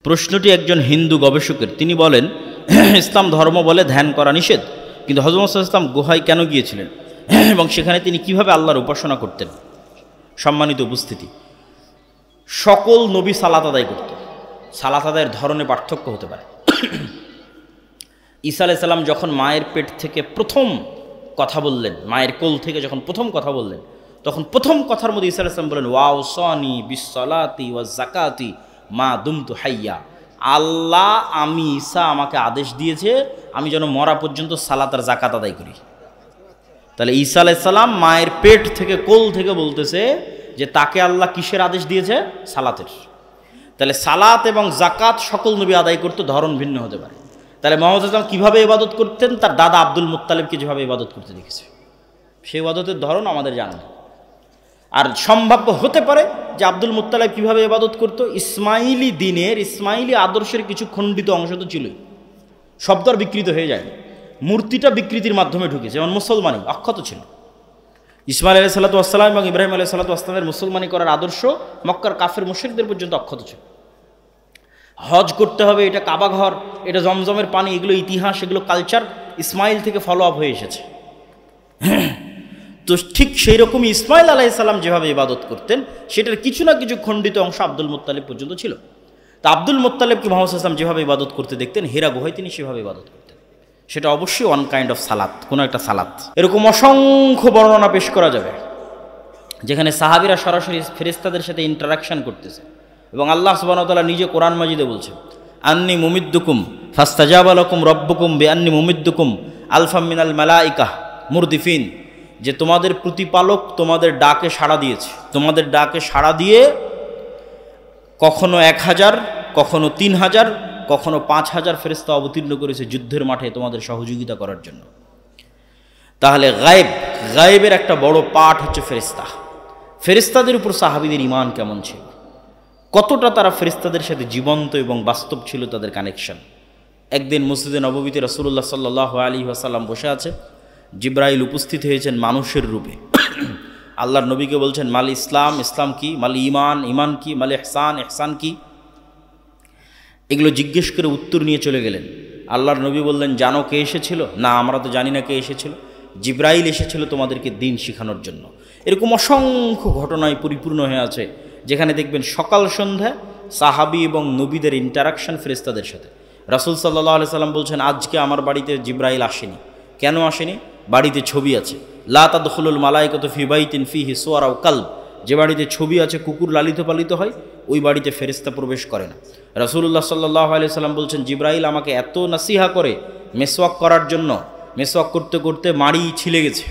প্রশ্নটি একজন হিন্দু গবেষকের। তিনি বলেন, ইসলাম ধর্ম বলে ধ্যান করা নিষেধ, কিন্তু হযরত মুহাম্মদ সাল্লাল্লাহু আলাইহি ওয়াসাল্লাম গুহায় কেন গিয়েছিলেন এবং সেখানে তিনি কিভাবে আল্লাহর উপাসনা করতেন? সম্মানিত উপস্থিতি, সকল নবী সালাত আদায় করতেন। সালাত আদায়ের ধরনে পার্থক্য হতে পারে। ঈসা আলাইহিস সালাম যখন মায়ের পেট থেকে প্রথম কথা বললেন, মায়ের কোল থেকে যখন প্রথম কথা বললেন, তখন প্রথম কথার মধ্যে ঈসা আলাইহিস সালাম বলেন, ওয়াউসানি বিসসালাতি ওয়াজ যাকাতি মা দুমতু হাইয়া। আল্লাহ আমি ঈসা আমাকে আদেশ দিয়েছে আমি যেন মরা পর্যন্ত সালাত আর যাকাত আদায় করি। তাহলে ঈসা আলাইহিস সালাম মায়ের পেট থেকে কোল থেকে বলতেছে যে তাকে আল্লাহ কিসের আদেশ দিয়েছে? সালাতের। তাহলে সালাত এবং যাকাত সকল নবী আদায় করতে, ধরন ভিন্ন হতে পারে। তাহলে মুহাম্মদ সাল্লাল্লাহু আলাইহি ওয়াসাল্লাম কীভাবে ইবাদত করতেন? তার দাদা আব্দুল মুত্তালিবকে যেভাবে ইবাদত করতে দেখেছে, সেই ইবাদতের ধরন আমাদের জানা নেই। আর সম্ভাব্য হতে পারে যে আব্দুল মুত্তালিব কীভাবে ইবাদত করতো, ইসমাইলি দিনের, ইসমাইলি আদর্শের কিছু খণ্ডিত অংশ তো ছিলই, শব্দ আর বিকৃত হয়ে যায়, মূর্তিটা বিকৃতির মাধ্যমে ঢুকেছে, যেমন মুসলমানি অক্ষত ছিল। ইসমাইল আলাইহিস সালাতু ওয়াস সালাম এবং ইব্রাহিম আলাইহিস সালাতু ওয়াস সালামের মুসলমানি করার আদর্শ মক্কার কাফের মুশরিকদের পর্যন্ত অক্ষত ছিল। হজ করতে হবে, এটা কাবা ঘর, এটা জমজমের পানি, এগুলো ইতিহাস, এগুলো কালচার ইসমাইল থেকে ফলো আপ হয়ে এসেছে। তো ঠিক সেই রকমই ইসমাইল আলাইহিস সালাম যেভাবে ইবাদত করতেন, সেটার কিছু না কিছু খণ্ডিত অংশ আব্দুল মুত্তালিব পর্যন্ত ছিল। তা আব্দুল মুত্তালিবকে মুহাম্মদ সাল্লাল্লাহু আলাইহি ওয়াসাল্লাম যেভাবে ইবাদত করতে দেখতেন, হেরা গুহায় তিনি সেভাবে ইবাদত করতেন। সেটা অবশ্যই ওয়ান কাইন্ড অফ সালাত, কোনো একটা সালাত। এরকম অসংখ্য বর্ণনা পেশ করা যাবে যেখানে সাহাবীরা সরাসরি ফেরেশতাদের সাথে ইন্টারাকশন করতেছে, এবং আল্লাহ সুবহানাহু ওয়া তাআলা নিজে কোরআন মাজিদে বলছেন, আন্নী মুমিদ্দুকুম ফাস্তাজাবা লাকুম রাব্বুকুম বিআন্নী মুমিদ্দুকুম আলফাম মিনাল মালাইকা মুরদিফিন, যে তোমাদের প্রতিপালক তোমাদের ডাকে সাড়া দিয়েছে, তোমাদের ডাকে সাড়া দিয়ে কখনো 1000, কখনো 3000, কখনো 5000 ফেরেশতা অবতীর্ণ করেছে যুদ্ধের মাঠে তোমাদের সহযোগিতা করার জন্য। তাহলে গায়েবের একটা বড় পার্ট হচ্ছে ফেরেশতা। ফেরেশতাদের উপর সাহাবীদের ঈমান কেমন ছিল, কতটা তারা ফেরেশতাদের সাথে জীবন্ত এবং বাস্তব ছিল তাদের কানেকশন। একদিন মসজিদে নববীতে রাসূলুল্লাহ সাল্লাল্লাহু আলাইহি ওয়াসাল্লাম বসে আছে, জিবরাইল উপস্থিত হয়েছেন মানুষের রূপে। আল্লাহর নবীকে বলছেন, মাল ইসলাম, ইসলাম কি? মাল ঈমান, ঈমান কি? মাল ইহসান, ইহসান কি? এগুলো জিজ্ঞেস করে উত্তর নিয়ে চলে গেলেন। আল্লাহর নবী বললেন, জানো কে এসেছিল? না, আমরা তো জানি না কে এসেছিল। জিবরাইল এসেছিল তোমাদেরকে দিন শেখানোর জন্য। এরকম অসংখ্য ঘটনায় পরিপূর্ণ হয়ে আছে, যেখানে দেখবেন সকাল সন্ধ্যা সাহাবী এবং নবীদের ইন্টারাকশন ফেরেশতাদের সাথে। রাসূল সাল্লাল্লাহু আলাইহি সাল্লাম বলছেন, আজকে আমার বাড়িতে জিবরাইল আসেনি। কেন আসেনি? বাড়িতে ছবি আছে। লা তাদখুলুল মালাইকাতু ফি বাইতিন ফিহি সুওয়ারা ওয়া কালব, যে বাড়িতে ছবি আছে, কুকুর লালিত পালিত হয়, ওই বাড়িতে ফেরেশতা প্রবেশ করে না। রাসূলুল্লাহ সাল্লাল্লাহু আলাইহি সাল্লাম বলছেন, জিবরাইল আমাকে এত নাসিহা করে মেসওয়াক করার জন্য, মেসওয়াক করতে করতে মাড়ি ছিলে গেছে,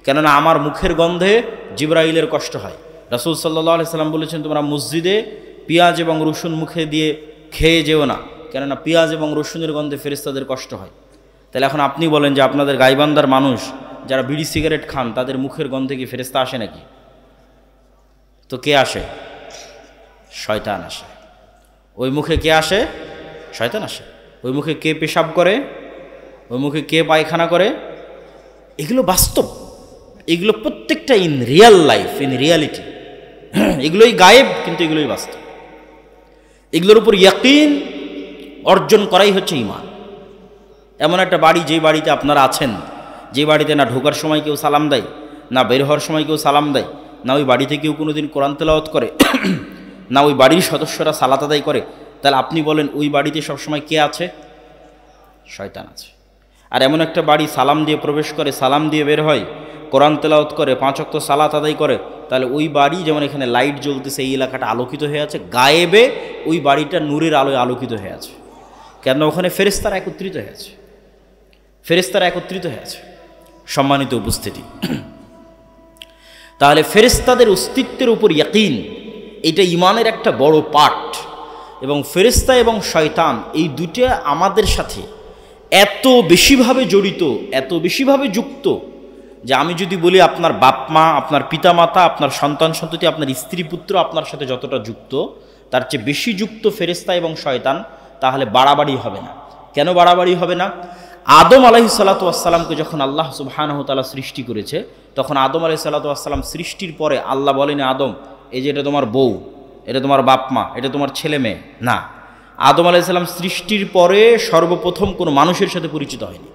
কেননা আমার মুখের গন্ধে জিবরাইলের কষ্ট হয়। রাসূল সাল্লাল্লাহু আলাইহি সাল্লাম বলেছেন, তোমরা মসজিদে পেঁয়াজ এবং রসুন মুখে দিয়ে খেয়ে যেও না, কেননা পেঁয়াজ এবং রসুনের গন্ধে ফেরেশতাদের কষ্ট হয়। তাহলে এখন আপনি বলেন যে আপনাদের গাইবান্ধার মানুষ যারা বিড়ি সিগারেট খান, তাদের মুখের গন্ধে কি ফেরেশতা আসে নাকি? তো কে আসে? শয়তান আসে। ওই মুখে কে আসে? শয়তান আসে। ওই মুখে কে পেশাব করে? ওই মুখে কে পায়খানা করে? এগুলো বাস্তব, এগুলো প্রত্যেকটা in real life, in reality. এগুলোই গায়েব, কিন্তু এগুলোই বাস্তব। এগুলোর উপর ইয়াকিন অর্জন করাই হচ্ছে ঈমান। এমন একটা বাড়ি, যে বাড়িতে আপনারা আছেন, যে বাড়িতে না ঢোকার সময় কেউ সালাম দেয়, না বের হওয়ার সময় কেউ সালাম দেয়, না ওই বাড়িতে কেউ কোনোদিন কোরআন তেলাওয়াত করে, না ওই বাড়ির সদস্যরা সালাত আদায় করে, তাহলে আপনি বলেন ওই বাড়িতে সবসময় কে আছে? শয়তান আছে। আর এমন একটা বাড়ি সালাম দিয়ে প্রবেশ করে, সালাম দিয়ে বের হয়, কোরআন তেলাওয়াত করে, 5 ওয়াক্ত সালাত আদায় করে, তাহলে ওই বাড়ি, যেমন এখানে লাইট জ্বলতেছে, এই এলাকাটা আলোকিত হয়ে আছে, গায়েবে ওই বাড়িটা নূরের আলোয় আলোকিত হয়ে আছে, কেন ওখানে ফেরেশতারা একত্রিত হয়ে আছে, ফেরেশতারা একত্রিত হয়ে আছে। সম্মানিত উপস্থিতি, তাহলে ফেরেশতাদের অস্তিত্বের উপর ইয়াকিন, এটা ঈমানের একটা বড় পার্ট। এবং ফেরেশতা এবং শয়তান এই দুটো আমাদের সাথে এত বেশিভাবে জড়িত, এত বেশিভাবে যুক্ত, যে আমি যদি বলি আপনার বাপ মা, আপনার পিতামাতা, আপনার সন্তান সন্ততি, আপনার স্ত্রী পুত্র আপনার সাথে যতটা যুক্ত, তার চেয়ে বেশি যুক্ত ফেরেশতা এবং শয়তান, তাহলে বাড়াবাড়ি হবে না। কেন বাড়াবাড়ি হবে না? আদম আলাইহিস সালাতু ওয়াস সালামকে যখন আল্লাহ সুবহানাহু ওয়া তাআলা সৃষ্টি করেছে, তখন আদম আলাইহিস সালাতু ওয়াস সালাম সৃষ্টির পরে আল্লাহ বলেন, আদম, এই যে এটা তোমার বউ, এটা তোমার বাপ মা, এটা তোমার ছেলে মেয়ে না। আদম আলাইসাল্লাম সৃষ্টির পরে সর্বপ্রথম কোনো মানুষের সাথে পরিচিত হয়নি।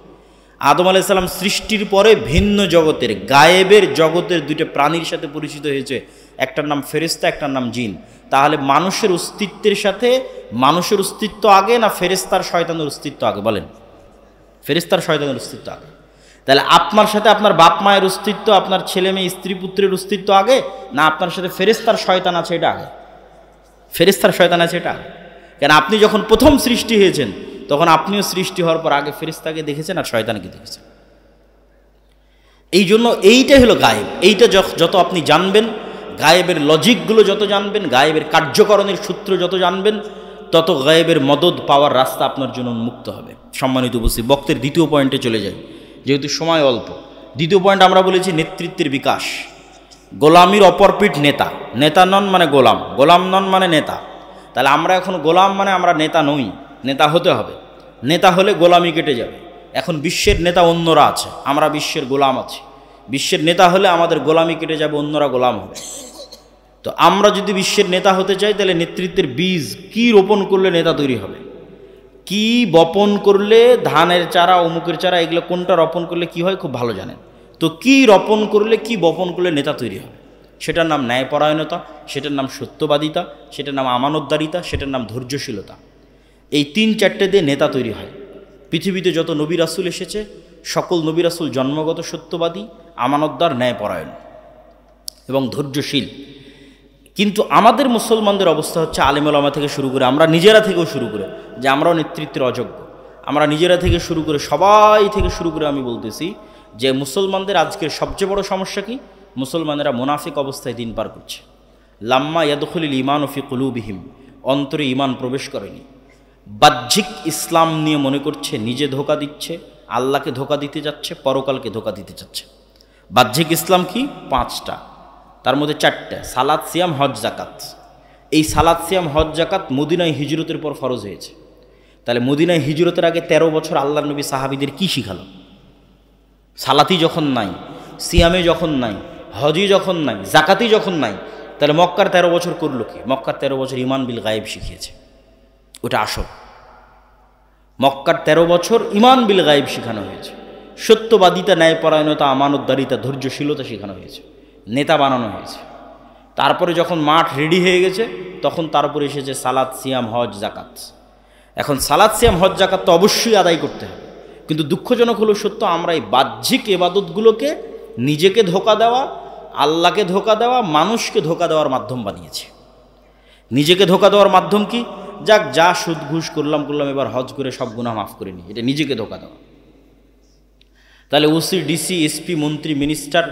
আদম আলাইসাল্লাম সৃষ্টির পরে ভিন্ন জগতের গায়েবের জগতের দুইটা প্রাণীর সাথে পরিচিত হয়েছে, একটার নাম ফেরেশতা, একটার নাম জিন। তাহলে মানুষের অস্তিত্বের সাথে মানুষের অস্তিত্ব আগে না ফেরেশতার শয়তানের অস্তিত্ব আগে? বলেন, ফেরেশতার শয়তানের অস্তিত্ব আগে। তাহলে আপনার সাথে আপনার বাপ মায়ের অস্তিত্ব, আপনার ছেলে মেয়ে স্ত্রী পুত্রের অস্তিত্ব আগে, না আপনার সাথে ফেরেশতার শয়তান আছে এটা আগে? ফেরেশতার শয়তান আছে এটা আগে। কেন আপনি যখন প্রথম সৃষ্টি হয়েছেন তখন আপনিও সৃষ্টি হওয়ার পর আগে ফেরেশতাকে দেখেছেন আর শয়তানকে দেখেছেন। এই জন্য এইটাই হলো গায়েব। এইটা যত আপনি জানবেন, গায়েবের লজিকগুলো যত জানবেন, গায়েবের কার্যকরণের সূত্র যত জানবেন, তত গায়েবের মদদ পাওয়ার রাস্তা আপনার জন্য উন্মুক্ত হবে। সম্মানিত উপস্থিত, বক্তের দ্বিতীয় পয়েন্টে চলে যাই, যেহেতু সময় অল্প। দ্বিতীয় পয়েন্ট আমরা বলেছি নেতৃত্বের বিকাশ। গোলামির অপরপিঠ নেতা। নেতা নন মানে গোলাম, গোলাম নন মানে নেতা। তাহলে আমরা এখন গোলাম মানে আমরা নেতা নই, নেতা হতে হবে। নেতা হলে গোলামি কেটে যাবে। এখন বিশ্বের নেতা অন্যরা আছে, আমরা বিশ্বের গোলাম আছি। বিশ্বের নেতা হলে আমাদের গোলামি কেটে যাবে, অন্যরা গোলাম হবে। তো আমরা যদি বিশ্বের নেতা হতে চাই তাহলে নেতৃত্বের বীজ কি রোপণ করলে নেতা তৈরি হবে, কি বপন করলে, ধানের চারা অমুকের চারা এগুলো কোনটা রোপণ করলে কি হয় খুব ভালো জানেন। তো কি রোপণ করলে, কি বপন করলে নেতা তৈরি হবে, সেটার নাম ন্যায়পরায়ণতা, সেটার নাম সত্যবাদিতা, সেটার নাম আমানতদারিতা, সেটার নাম ধৈর্যশীলতা। এই 3-4টে দিয়ে নেতা তৈরি হয়। পৃথিবীতে যত নবী রাসূল এসেছে সকল নবী রাসূল জন্মগত সত্যবাদী, আমানতদার, ন্যায়পরায়ণ এবং ধৈর্যশীল। কিন্তু আমাদের মুসলমানদের অবস্থা হচ্ছে আলেম ওলামা থেকে শুরু করে আমরা নিজেরা থেকেও শুরু করে যে আমরাও নেতৃত্বের অযোগ্য। আমরা নিজেরা থেকে শুরু করে সবাই থেকে শুরু করে আমি বলতেছি যে মুসলমানদের আজকের সবচেয়ে বড় সমস্যা কি? মুসলমানেরা মুনাফিক অবস্থায় দিন পার করছে। লাম্মা ইয়াদখুলুল ঈমানু ফি কুলুবিহিম, অন্তরে ঈমান প্রবেশ করেনি। বাহ্যিক ইসলাম নিয়ে মনে করছে নিজে ধোঁকা দিচ্ছে, আল্লাহকে ধোঁকা দিতে যাচ্ছে, পরকালকে ধোঁকা দিতে যাচ্ছে। বাহ্যিক ইসলাম কি? 5টা, তার মধ্যে 4টা, সালাত, সিয়াম, হজ, জাকাত। এই সালাত, সিয়াম, হজ, জাকাত মদিনায় হিজরতের পর ফরজ হয়েছে। তাহলে মদিনায় হিজরতের আগে 13 বছর আল্লাহর নবী সাহাবীদের কি শিখালো? সালাতি যখন নাই, সিয়ামে যখন নাই, হজি যখন নাই, জাকাতি যখন নাই, তাহলে মক্কার 13 বছর করলো কি? মক্কার 13 বছর ঈমান বিল গায়েব শিখিয়েছে, ওটা আসল। মক্কার 13 বছর ঈমান বিল গায়েব শেখানো হয়েছে, সত্যবাদিতা, ন্যায়পরায়ণতা, আমানতদারিতা, ধৈর্যশীলতা শেখানো হয়েছে, নেতা বানানো হয়েছে। তারপরে যখন মাঠ রেডি হয়ে গেছে তখন তারপরে এসেছে সালাত, সিয়াম, হজ, জাকাত। এখন সালাত, সিয়াম, হজ, জাকাত তো অবশ্যই আদায় করতে হবে, কিন্তু দুঃখজনক হলো সত্য আমরা এই বাহ্যিক ইবাদতগুলোকে নিজেকে ধোঁকা দেওয়া, আল্লাহকে ধোঁকা দেওয়া, মানুষকে ধোঁকা দেওয়ার মাধ্যম বানিয়েছি। নিজেকে ধোঁকা দেওয়ার মাধ্যম কি? যাক, যা সুদ ঘুষ করলাম এবার হজ করে সব গুনাহ মাফ করে নি, এটা নিজেকে ধোঁকা দেওয়া। তাহলে ওসি, ডিসি, এসপি, মন্ত্রী, মিনিস্টার,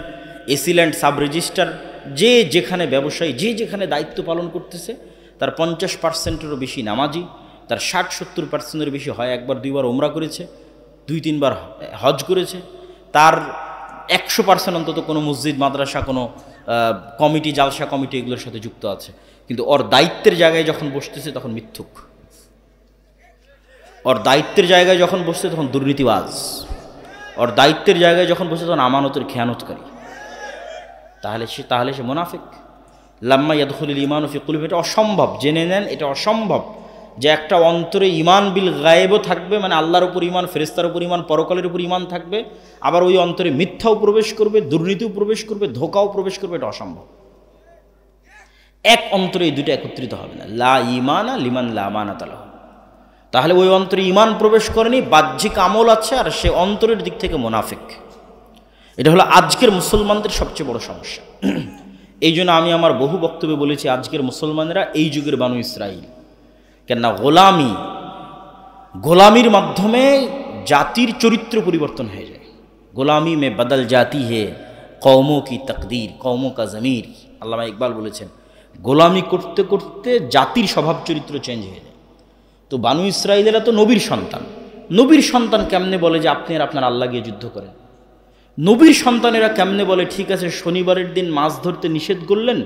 এসিল্যান্ড, সাব রেজিস্ট্রার, যে যেখানে ব্যবসায়ী, যে যেখানে দায়িত্ব পালন করতেছে তার 50%-এরও বেশি নামাজি, তার 60-70%-এর বেশি হয় 1-2 বার ওমরা করেছে, 2-3 বার হজ করেছে, তার 100% অন্তত কোনো মসজিদ, মাদ্রাসা, কোনো কমিটি, জালসা কমিটি এগুলোর সাথে যুক্ত আছে। কিন্তু ওর দায়িত্বের জায়গায় যখন বসতেছে তখন মিথ্যুক, ওর দায়িত্বের জায়গায় যখন বসছে তখন দুর্নীতিবাজ, ওর দায়িত্বের জায়গায় যখন বসে তখন আমানতের খেয়ানতকারী। তাহলে সে মুনাফিক। লাম্মা ইয়াদখুলুল ঈমানু ফি কুলুবিহিম, এটা অসম্ভব, জেনে নেন এটা অসম্ভব যে একটা অন্তরে ঈমান বিল গায়েবও থাকবে, মানে আল্লাহর উপর ঈমান, ফেরেশতার উপর ঈমান, পরকালের উপর ঈমান থাকবে, আবার ওই অন্তরে মিথ্যাও প্রবেশ করবে, দুর্নীতিও প্রবেশ করবে, ধোঁকাও প্রবেশ করবে, এটা অসম্ভব। এক অন্তরে এই দুটো একত্রিত হবে না। লা ঈমানা লিমান লা আমানাতা লাহু। তাহলে ওই অন্তরে ঈমান প্রবেশ করেনি, বাহ্যিক আমল আছে, আর সে অন্তরের দিক থেকে মুনাফিক। এটা হলো আজকের মুসলমানদের সবচেয়ে বড় সমস্যা। এই জন্য আমি আমার বহু বক্তব্যে বলেছি আজকের মুসলমানেরা এই যুগের বানু ইসরাইল। কেননা গোলামির মাধ্যমে জাতির চরিত্র পরিবর্তন হয়ে যায়। গোলামি মে বদল জাতি হে কওমো কি তকদির, কওমো কা জমির। আল্লামা ইকবাল বলেছেন গোলামি করতে করতে জাতির স্বভাব চরিত্র চেঞ্জ হয়ে যায়। তো বানু ইসরাইলেরা তো নবীর সন্তান। নবীর সন্তান কেমনে বলে যে আপনি আর আপনার আল্লাহ গিয়ে যুদ্ধ করেন? নবীর সন্তানেরা কেমনে বলে ঠিক আছে শনিবারের দিন মাছ ধরতে নিষেধ করলেন,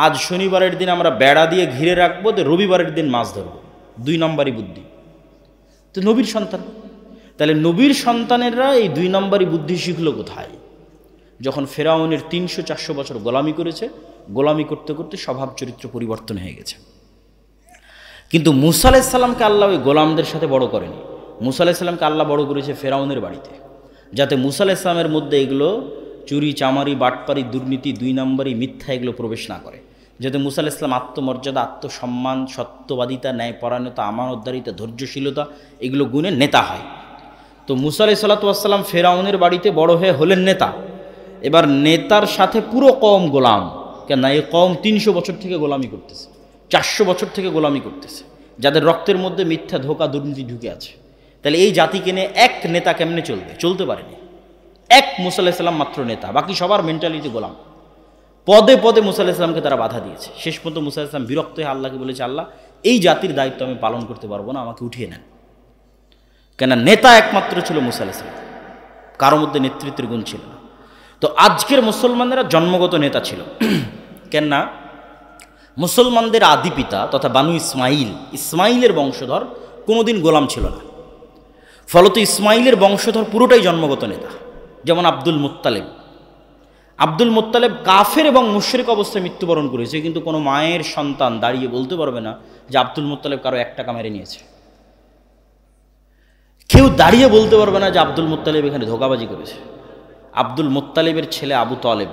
আজ শনিবারের দিন আমরা বেড়া দিয়ে ঘিরে রাখবো, তো রবিবারের দিন মাছ ধরবো। 2 নম্বরই বুদ্ধি। তো নবীর সন্তান, তাহলে নবীর সন্তানেরা এই 2 নম্বরই বুদ্ধি শিখলো কোথায়? যখন ফেরাউনের 300-400 বছর গোলামি করেছে, গোলামি করতে করতে স্বভাব চরিত্র পরিবর্তন হয়ে গেছে। কিন্তু মুসা আলাইহিস সালামকে আল্লাহ ওই গোলামদের সাথে বড় করেনি। মুসা আলাইহিস সালামকে আল্লাহ বড় করেছে ফেরাউনের বাড়িতে, যাতে মুসা আলাইহিস সালামের মধ্যে এগুলো চুরি চামারি বাটপারি দুর্নীতি 2 নম্বরই মিথ্যা এগুলো প্রবেশ না করে, যাতে মুসা আলাইহিস সালাম আত্মমর্যাদা আত্মসম্মান সত্যবাদিতা ন্যায়পরায়ণতা আমানতদারিতা ধৈর্যশীলতা এগুলো গুণে নেতা হয়। তো মুসা আলাইহিস সালাম ফেরাউনের বাড়িতে বড় হয়ে হলেন নেতা। এবার নেতার সাথে পুরো কওম গোলাম, কেন এই কওম 300 বছর থেকে গোলামি করতেছে, 400 বছর থেকে গোলামি করতেছে, যাদের রক্তের মধ্যে মিথ্যা ধোঁকা দুর্নীতি ঢুকে আছে। তাহলে এই জাতিকে নিয়ে এক নেতা কেমনে চলবে? চলতে পারেনি। এক মুসা আলাইহিস সালাম মাত্র নেতা, বাকি সবার মেন্টালিটি গোলাম। পদে পদে মুসা আলাইহিস সালামকে তারা বাধা দিয়েছে। শেষ পর্যন্ত মুসা আলাইহিস সালাম বিরক্ত হয়ে আল্লাহকে বলেছে, আল্লাহ এই জাতির দায়িত্ব আমি পালন করতে পারবো না, আমাকে উঠিয়ে নেন। কেন নেতা একমাত্র ছিল মুসা আলাইহিস সালাম, কারো মধ্যে নেতৃত্বের গুণ ছিল না। তো আজকের মুসলমানেরা জন্মগত নেতা ছিল। কেননা মুসলমানদের আদি পিতা তথা বানু ইসমাইলের বংশধর কোনোদিন গোলাম ছিল না। ফলত ইসমাইলের বংশধর পুরোটাই জন্মগত নেতা। যেমন আব্দুল মুত্তালেব কাফের এবং মুশরিক অবস্থায় মৃত্যুবরণ করেছে, কিন্তু কোনো মায়ের সন্তান দাঁড়িয়ে বলতে পারবে না যে আব্দুল মুত্তালেব কারো 1 টাকা মেরে নিয়েছে। কেউ দাঁড়িয়ে বলতে পারবে না যে আব্দুল মুত্তালেব এখানে ধোঁকাবাজি করেছে। আব্দুল মুত্তালেবের ছেলে আবু তালেব,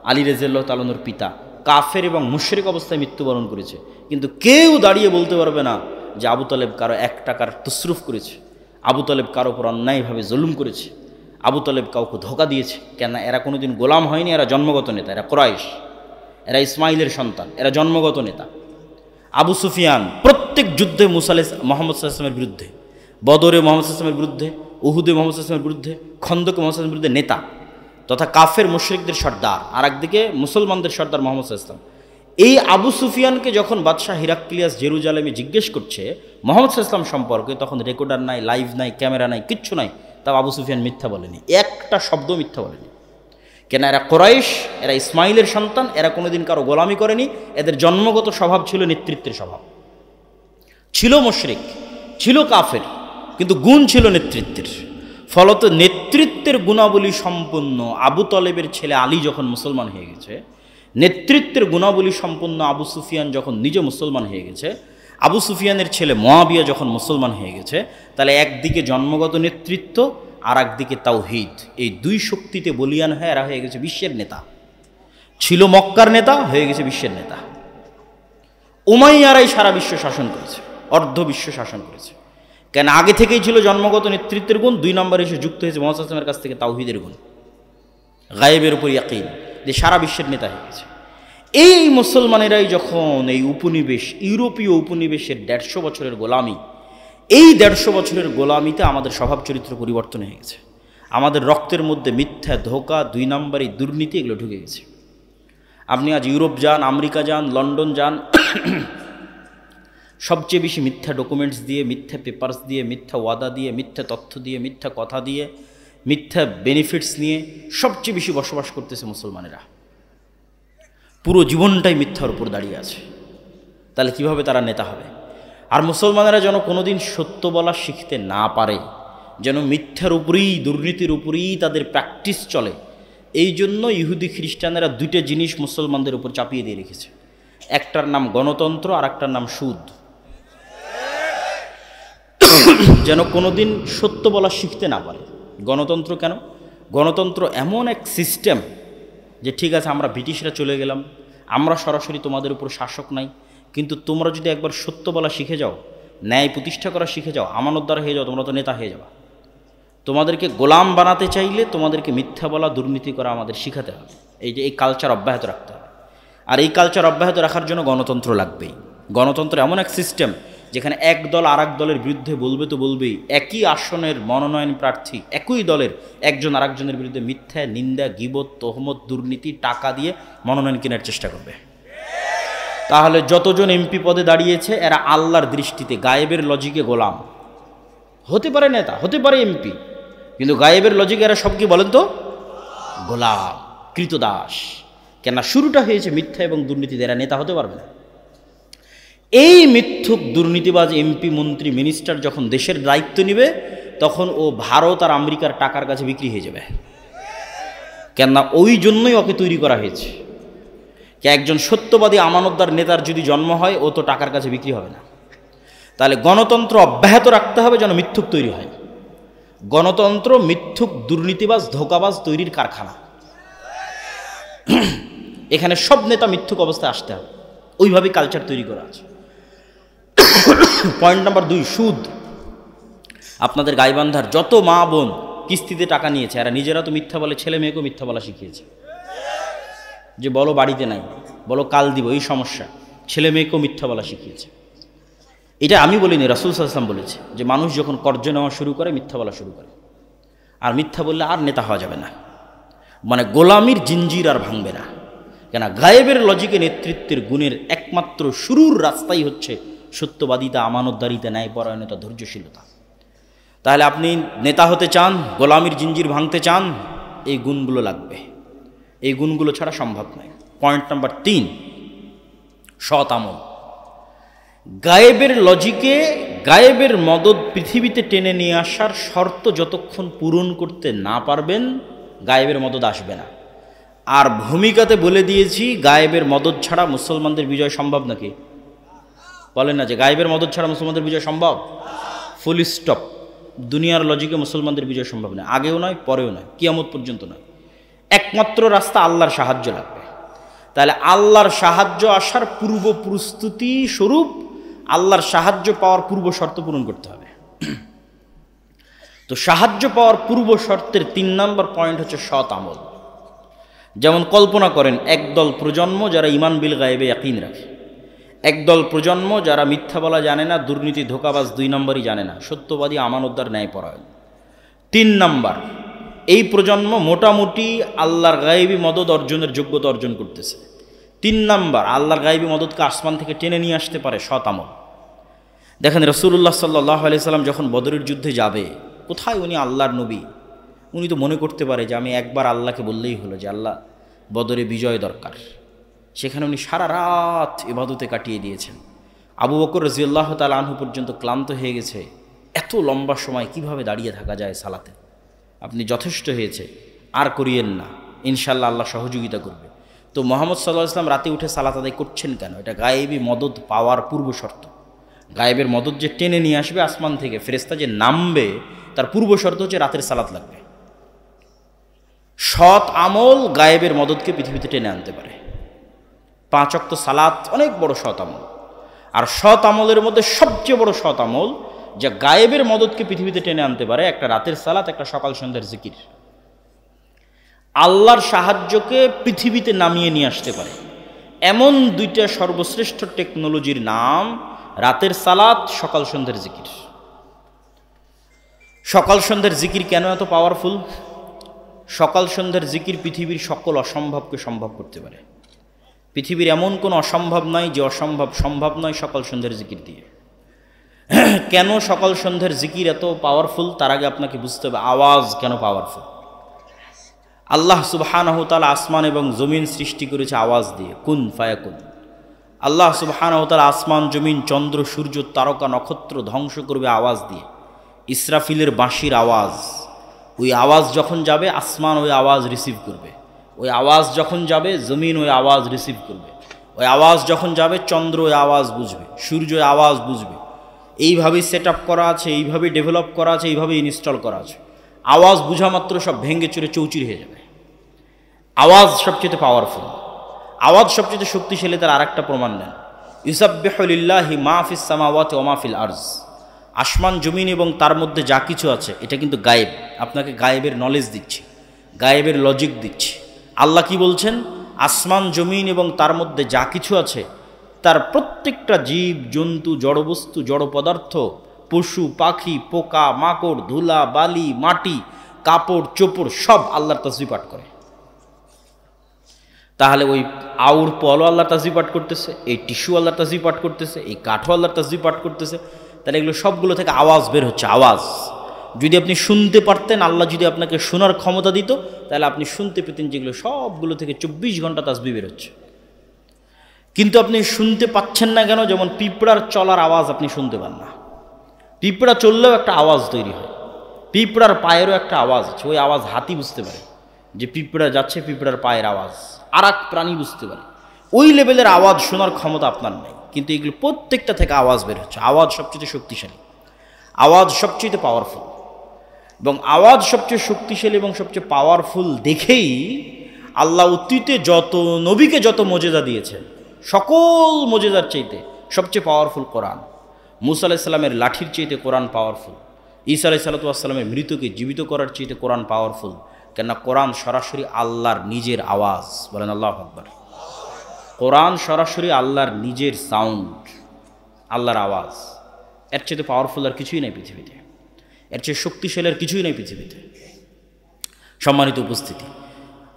আলী রাদিয়াল্লাহু তাআলা আনহুর পিতা, কাফের এবং মুশরিক অবস্থায় মৃত্যুবরণ করেছে, কিন্তু কেউ দাঁড়িয়ে বলতে পারবে না যে আবু তালেব কারো 1 টাকার তসরুফ করেছে, আবু তালেব কারো উপর অন্যায়ভাবে জুলুম করেছে, আবু তালেব কাউকে ধোঁকা দিয়েছে। কেন? এরা কোনোদিন গোলাম হয়নি, এরা জন্মগত নেতা, এরা কুরাইশ, এরা ইসমাইলের সন্তান, এরা জন্মগত নেতা। আবু সুফিয়ান প্রত্যেক যুদ্ধে মুহাম্মদ সাল্লাল্লাহু আলাইহি ওয়াসাল্লামের বিরুদ্ধে, বদরে মুহাম্মদ সাল্লাল্লাহু আলাইহি ওয়াসাল্লামের বিরুদ্ধে, উহুদে মুহাম্মদ সাল্লাল্লাহু আলাইহি ওয়াসাল্লামের বিরুদ্ধে, খন্দকে মুহাম্মদ সাল্লাল্লাহু আলাইহি ওয়াসাল্লামের বিরুদ্ধে নেতা তথা কাফের মুশরিকদের সর্দার, আর একদিকে মুসলমানদের সর্দার মুহাম্মদ সাল্লাল্লাহু আলাইহি ওয়াসাল্লাম। এই আবু সুফিয়ানকে যখন বাদশাহ হিরাক্লিয়াস জেরুজালেমে জিজ্ঞেস করছে মুহাম্মদ সাল্লাল্লাহু আলাইহি ওয়াসাল্লাম সম্পর্কে, তখন রেকর্ডার নাই, লাইভ নাই, ক্যামেরা নাই, কিচ্ছু নাই, তাও আবু সুফিয়ান মিথ্যা বলেনি, একটা শব্দ মিথ্যা বলেনি। কেন? এরা কুরাইশ, এরা ইসমাইলের সন্তান, এরা কোনোদিন কারো গোলামি করেনি, এদের জন্মগত স্বভাব ছিল নেতৃত্বের স্বভাব। ছিল মুশরিক, ছিল কাফের, কিন্তু গুণ ছিল নেতৃত্বের। ফলত নেতৃত্বের গুণাবলী সম্পন্ন আবু তালেবের ছেলে আলী যখন মুসলমান হয়ে গেছে, নেতৃত্বের গুণাবলী সম্পন্ন আবু সুফিয়ান যখন নিজে মুসলমান হয়ে গেছে, আবু সুফিয়ানের ছেলে মুআবিয়া যখন মুসলমান হয়ে গেছে, তাহলে একদিকে জন্মগত নেতৃত্ব আর একদিকে তাওহীদ, এই 2 শক্তিতে বলিয়ান হয়ে এরা হয়ে গেছে বিশ্বের নেতা। ছিল মক্কার নেতা, হয়ে গেছে বিশ্বের নেতা। উমাইয়ারাই সারা বিশ্ব শাসন করেছে, অর্ধ বিশ্ব শাসন করেছে। কেন? আগে থেকেই ছিল জন্মগত নেতৃত্বের গুণ, 2 নম্বরে এসে যুক্ত হয়েছে মুহাম্মদ সাল্লাল্লাহু আলাইহি ওয়াসাল্লামের কাছ থেকে তাওহীদের গুণ, গায়েবের উপর ইয়াকিন, যে সারা বিশ্বের নেতা হয়ে গেছে। এই মুসলমানেরাই যখন এই উপনিবেশ, ইউরোপীয় উপনিবেশের 150 বছরের গোলামি, এই 150 বছরের গোলামিতে আমাদের স্বভাব চরিত্র পরিবর্তন হয়ে গেছে। আমাদের রক্তের মধ্যে মিথ্যা ধোঁকা, 2 নম্বরই দুর্নীতি এগুলো ঢুকে গেছে। আপনি আজ ইউরোপ যান, আমেরিকা যান, লন্ডন যান, সবচেয়ে বেশি মিথ্যা ডকুমেন্টস দিয়ে, মিথ্যা পেপারস দিয়ে, মিথ্যা ওয়াদা দিয়ে, মিথ্যা তথ্য দিয়ে, মিথ্যা কথা দিয়ে, মিথ্যা বেনিফিটস নিয়ে সবচেয়ে বেশি বসবাস করতেছে মুসলমানেরা। পুরো জীবনটাই মিথ্যার উপর দাঁড়িয়ে আছে। তাহলে কিভাবে তারা নেতা হবে? আর মুসলমানেরা যেন কোনোদিন সত্য বলা শিখতে না পারে, যেন মিথ্যার উপরেই, দুর্নীতির উপরেই তাদের প্র্যাকটিস চলে, এই জন্য ইহুদি খ্রিস্টানেরা 2টা জিনিস মুসলমানদের উপর চাপিয়ে দিয়ে রেখেছে। একটার নাম গণতন্ত্র আর একটার নাম সুদ। যেন কোনোদিন সত্য বলা শিখতে না পারে। গণতন্ত্র কেন? গণতন্ত্র এমন এক সিস্টেম যে ঠিক আছে আমরা ব্রিটিশরা চলে গেলাম, আমরা সরাসরি তোমাদের উপর শাসক নাই, কিন্তু তোমরা যদি একবার সত্য বলা শিখে যাও, ন্যায় প্রতিষ্ঠা করা শিখে যাও, আমানতদার হয়ে যাও, তোমরা তো নেতা হয়ে যাবা। তোমাদেরকে গোলাম বানাতে চাইলে তোমাদেরকে মিথ্যা বলা, দুর্নীতি করা আমাদের শিখাতে হবে। এই কালচার অব্যাহত রাখতে হবে। আর এই কালচার অব্যাহত রাখার জন্য গণতন্ত্র লাগবেই। গণতন্ত্র এমন এক সিস্টেম যেখানে এক দল আর এক দলের বিরুদ্ধে বলবে তো বলবেই, একই আসনের মনোনয়ন প্রার্থী একই দলের একজন আরেকজনের বিরুদ্ধে মিথ্যা, নিন্দা, গীবত, তহমত, দুর্নীতি, টাকা দিয়ে মনোনয়ন কেনার চেষ্টা করবে। তাহলে যতজন এমপি পদে দাঁড়িয়েছে এরা আল্লাহর দৃষ্টিতে গায়েবের লজিকে গোলাম। হতে পারে নেতা, হতে পারে এমপি, কিন্তু গায়েবের লজিকে এরা সব কি বলেন তো? গোলাম, কৃতদাস। কেন? শুরুটা হয়েছে মিথ্যা এবং দুর্নীতিতে, এরা নেতা হতে পারবে না। এই মিথ্যুক দুর্নীতিবাজ এমপি, মন্ত্রী, মিনিস্টার যখন দেশের দায়িত্ব নেবে, তখন ও ভারত আর আমেরিকার টাকার কাছে বিক্রি হয়ে যাবে। কেননা ওই জন্যই ওকে তৈরি করা হয়েছে। একজন সত্যবাদী আমানতদার নেতার যদি জন্ম হয়, ও তো টাকার কাছে বিক্রি হবে না। তাহলে গণতন্ত্র অব্যাহত রাখতে হবে যেন মিথ্যুক তৈরি হয়। গণতন্ত্র মিথ্যুক, দুর্নীতিবাজ, ধোঁকাবাজ তৈরির কারখানা। এখানে সব নেতা মিথ্যুক অবস্থায় আসতে হবে, ওইভাবেই কালচার তৈরি করা আছে। পয়েন্ট নাম্বার 2, সুদ। আপনাদের গাইবান্ধার যত মা বোন কিস্তিতে টাকা নিয়েছে, এরা নিজেরা তো মিথ্যা বলে, ছেলে মেয়েকেও মিথ্যা বলা শিখিয়েছে। যে বলো বাড়িতে নাই, বলো কাল দিব, এই সমস্যা, ছেলে মেয়েকেও মিথ্যা বলা শিখিয়েছে। এটা আমি বলিনি, রাসূল সাল্লাল্লাহু আলাইহি ওয়াসাল্লাম বলেছে যে মানুষ যখন কর্জ নেওয়া শুরু করে মিথ্যা বলা শুরু করে, আর মিথ্যা বললে আর নেতা হওয়া যাবে না, মানে গোলামির জিঞ্জির আর ভাঙবে না। কেন? গায়েবের লজিকে নেতৃত্বের গুণের একমাত্র শুরুর রাস্তাই হচ্ছে সত্যবাদিতা, আমানতদারিতা, ন্যায়পরায়ণতা, ধৈর্যশীলতা। তাহলে আপনি নেতা হতে চান, গোলামির জিঞ্জির ভাঙতে চান, এই গুণগুলো লাগবে, এই গুণগুলো ছাড়া সম্ভব নয়। পয়েন্ট নাম্বার 3, সৎ আমল। গায়েবের লজিকে গায়েবের মদদ পৃথিবীতে টেনে নিয়ে আসার শর্ত যতক্ষণ পূরণ করতে না পারবেন, গায়েবের মদদ আসবে না। আর ভূমিকাতে বলে দিয়েছি গায়েবের মদদ ছাড়া মুসলমানদের বিজয় সম্ভব নাকি? বলেন না যে গায়েবের মদদ ছাড়া মুসলমানদের বিজয় সম্ভব, ফুল স্টপ। দুনিয়ার লজিকে মুসলমানদের বিজয় সম্ভব নয়, আগেও নয়, পরেও নয়, কিয়ামত পর্যন্ত নয়। একমাত্র রাস্তা আল্লাহর সাহায্য লাগবে। তাহলে আল্লাহর সাহায্য আসার পূর্ব প্রস্তুতি স্বরূপ আল্লাহর সাহায্য পাওয়ার পূর্ব শর্ত পূরণ করতে হবে। তো সাহায্য পাওয়ার পূর্ব শর্তের 3 নম্বর পয়েন্ট হচ্ছে সৎ আমল। যেমন কল্পনা করেন একদল প্রজন্ম যারা ঈমান বিল গায়েবে ইয়াকিন রাখে, একদল প্রজন্ম যারা মিথ্যা বলা জানে না, দুর্নীতি, ধোঁকাবাজ 2 নম্বরই জানে না, সত্যবাদী, আমানতদার, ন্যায়পরায়ণ। 3 নম্বর, এই প্রজন্ম মোটামুটি আল্লাহর গায়েবী মদদ অর্জনের যোগ্যতা অর্জন করতেছে। 3 নম্বর, আল্লাহর গায়েবী মদদকে আসমান থেকে টেনে নিয়ে আসতে পারে সৎ আমল। দেখেন রাসূলুল্লাহ সাল্লাল্লাহু আলাইহি সাল্লাম যখন বদরের যুদ্ধে যাবে, কোথায় উনি আল্লাহর নবী, উনি তো মনে করতে পারে যে আমি একবার আল্লাহকে বললেই হলো যে আল্লাহ বদরে বিজয় দরকার। সেখানে উনি সারা রাত ইবাদতে কাটিয়ে দিয়েছেন। আবু বকর রাদিয়াল্লাহু তাআলা আনহু পর্যন্ত ক্লান্ত হয়ে গেছে, এত লম্বা সময় কিভাবে দাঁড়িয়ে থাকা যায় সালাতে, আপনি যথেষ্ট হয়েছে, আর করিয়েন না, ইনশাআল্লাহ আল্লাহ সহযোগিতা করবে। তো মুহাম্মদ সাল্লাল্লাহু আলাইহি ওয়াসাল্লাম রাতে উঠে সালাত আদায় করছেন কেন? এটা গায়েবী মদদ পাওয়ার পূর্ব শর্ত। গায়েবের মদদ যে টেনে নিয়ে আসবে আসমান থেকে, ফেরেশতা যে নামবে, তার পূর্ব শর্ত হচ্ছে রাতের সালাত লাগবে। সৎ আমল গায়েবের মদদকে পৃথিবীতে টেনে আনতে পারে। 5 ওয়াক্ত সালাত অনেক বড় সৎ আমল। আর সৎ আমলের মধ্যে সবচেয়ে বড় সৎ আমল যা গায়েবের মদদকে পৃথিবীতে টেনে আনতে পারে, একটা রাতের সালাত, একটা সকাল সন্ধ্যার জিকির। আল্লাহর সাহায্যকে পৃথিবীতে নামিয়ে নিয়ে আসতে পারে এমন 2টা সর্বশ্রেষ্ঠ টেকনোলজির নাম রাতের সালাত, সকাল সন্ধ্যার জিকির। সকাল সন্ধ্যার জিকির কেন এত পাওয়ারফুল? সকাল সন্ধ্যার জিকির পৃথিবীর সকল অসম্ভবকে সম্ভব করতে পারে। পৃথিবীর এমন কোনো অসম্ভব নাই যে অসম্ভব সম্ভব নয় সকাল সন্ধ্যার জিকির দিয়ে। কেন সকাল সন্ধ্যার জিকির এত পাওয়ারফুল? তার আগে আপনাকে বুঝতে হবে আওয়াজ কেন পাওয়ারফুল। আল্লাহ সুবহানাহু ওয়া তাআলা আসমান এবং জমিন সৃষ্টি করেছে আওয়াজ দিয়ে, কুন ফায়াকুন। আল্লাহ সুবহানাহু ওয়া তাআলা আসমান, জমিন, চন্দ্র, সূর্য, তারকা, নক্ষত্র ধ্বংস করবে আওয়াজ দিয়ে। ইসরাফিলের বাঁশির আওয়াজ, ওই আওয়াজ যখন যাবে আসমান ওই আওয়াজ রিসিভ করবে, ওই আওয়াজ যখন যাবে জমিন ওই আওয়াজ রিসিভ করবে, ওই আওয়াজ যখন যাবে চন্দ্র ওই আওয়াজ বুঝবে, সূর্য ওই আওয়াজ বুঝবে। এইভাবেই সেট আপ করা আছে, এইভাবেই ডেভেলপ করা আছে, এইভাবেই ইনস্টল করা আছে। আওয়াজ বুঝা মাত্র সব ভেঙে চুরে চৌচির হয়ে যাবে। আওয়াজ সবচেয়ে পাওয়ারফুল, আওয়াজ সবচেয়ে শক্তিশালী। তার আরেকটা প্রমাণ নেন, ইউসাব্বিহু লিল্লাহি মা ফিস সামাওয়াতি ওয়া মা ফিল আরজ। আসমান, জমিন এবং তার মধ্যে যা কিছু আছে এটা কিন্তু গায়েব। আপনাকে গায়েবের নলেজ দিচ্ছি, গায়েবের লজিক দিচ্ছি। আল্লাহ কি বলছেন? আসমান, জমিন এবং তার মধ্যে যা কিছু আছে, তার প্রত্যেকটা জীব, জন্তু, জড়বস্তু, জড় পদার্থ, পশু, পাখি, পোকা, মাকড়, ধুলা, বালি, মাটি, কাপড়, চোপড় সব আল্লাহর তাসবিহ পাঠ করে। তাহলে ওই আউর পলও আল্লাহর তাসবিহ পাঠ করতেছে, এই টিস্যু আল্লাহর তাসবিহ পাঠ করতেছে, এই কাঠও আল্লাহর তাসবিহ পাঠ করতেছে। তাহলে এগুলো সবগুলো থেকে আওয়াজ বের হচ্ছে, আওয়াজ। যদি আপনি শুনতে পারতেন, আল্লাহ যদি আপনাকে শোনার ক্ষমতা দিত, তাহলে আপনি শুনতে পেতেন যেগুলো সবগুলো থেকে 24 ঘন্টা তাসবিহ বের হচ্ছে। কিন্তু আপনি শুনতে পাচ্ছেন না কেন? যেমন পিঁপড়ার চলার আওয়াজ আপনি শুনতে পান না, পিঁপড়া চললেও একটা আওয়াজ তৈরি হয়, পিঁপড়ার পায়েরও একটা আওয়াজ আছে। ওই আওয়াজ হাতি বুঝতে পারে যে পিঁপড়া যাচ্ছে, পিঁপড়ার পায়ের আওয়াজ। আর এক প্রাণী বুঝতে পারে। ওই লেভেলের আওয়াজ শোনার ক্ষমতা আপনার নেই। কিন্তু এগুলো প্রত্যেকটা থেকে আওয়াজ বের হচ্ছে। আওয়াজ সবচেয়ে শক্তিশালী, আওয়াজ সবচেয়ে পাওয়ারফুল, এবং আওয়াজ সবচেয়ে শক্তিশালী এবং সবচেয়ে পাওয়ারফুল দেখেই আল্লাহ অতীতে যত নবীকে যত মজেজা দিয়েছেন, সকল মজেজার চাইতে সবচেয়ে পাওয়ারফুল কোরআন। মুসা আলাইহিস সালামের লাঠির চাইতে কোরআন পাওয়ারফুল, ঈসা আলাইহিস সালামের মৃতকে জীবিত করার চাইতে কোরআন পাওয়ারফুল। কেননা কোরআন সরাসরি আল্লাহর নিজের আওয়াজ। বলেন আল্লাহু আকবার। কোরআন সরাসরি আল্লাহর নিজের সাউন্ড, আল্লাহর আওয়াজ। এর চেয়ে পাওয়ারফুল আর কিছুই নেই পৃথিবীতে, এর চেয়ে শক্তিশালী আর কিছুই নেই পৃথিবীতে। সম্মানিত উপস্থিতি,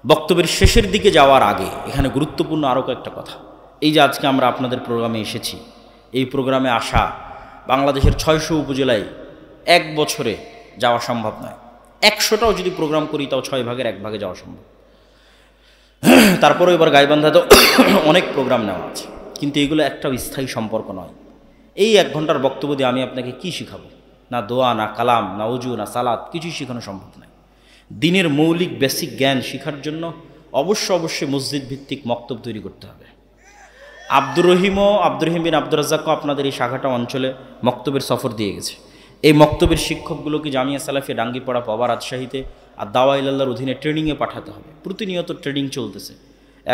বক্তব্যের শেষের দিকে যাওয়ার আগে এখানে গুরুত্বপূর্ণ আরও কয়েকটা কথা। এই যে আজকে আমরা আপনাদের প্রোগ্রামে এসেছি, এই প্রোগ্রামে আসা বাংলাদেশের 600 উপজেলায় এক বছরে যাওয়া সম্ভব নয়। 100টাও যদি প্রোগ্রাম করি তাও 6 ভাগের 1 ভাগে যাওয়া সম্ভব। তারপরেও এবার গাইবান্ধাতে অনেক প্রোগ্রাম নেওয়া আছে, কিন্তু এগুলো একটাও স্থায়ী সম্পর্ক নয়। এই 1 ঘন্টার বক্তব্য দিয়ে আমি আপনাকে কি শিখাবো? না দোয়া, না কালাম, না উজু, না সালাত, কিছুই শেখানো সম্ভব নয়। দিনের মৌলিক বেসিক জ্ঞান শেখার জন্য অবশ্যই মসজিদ ভিত্তিক মক্তব তৈরি করতে হবে। আব্দুর রহিম বিন আব্দুর রাজ্জাকও আপনাদের এই শাখাটা অঞ্চলে মক্তবের সফর দিয়ে গেছে। এই মক্তবের শিক্ষকগুলোকে জামিয়া সালাফিয়া ডাঙ্গিপাড়া, পাবা, রাজশাহীতে আর দাওয়া ইলাল্লাহর অধীনে ট্রেনিংয়ে পাঠাতে হবে। প্রতিনিয়ত ট্রেনিং চলতেছে।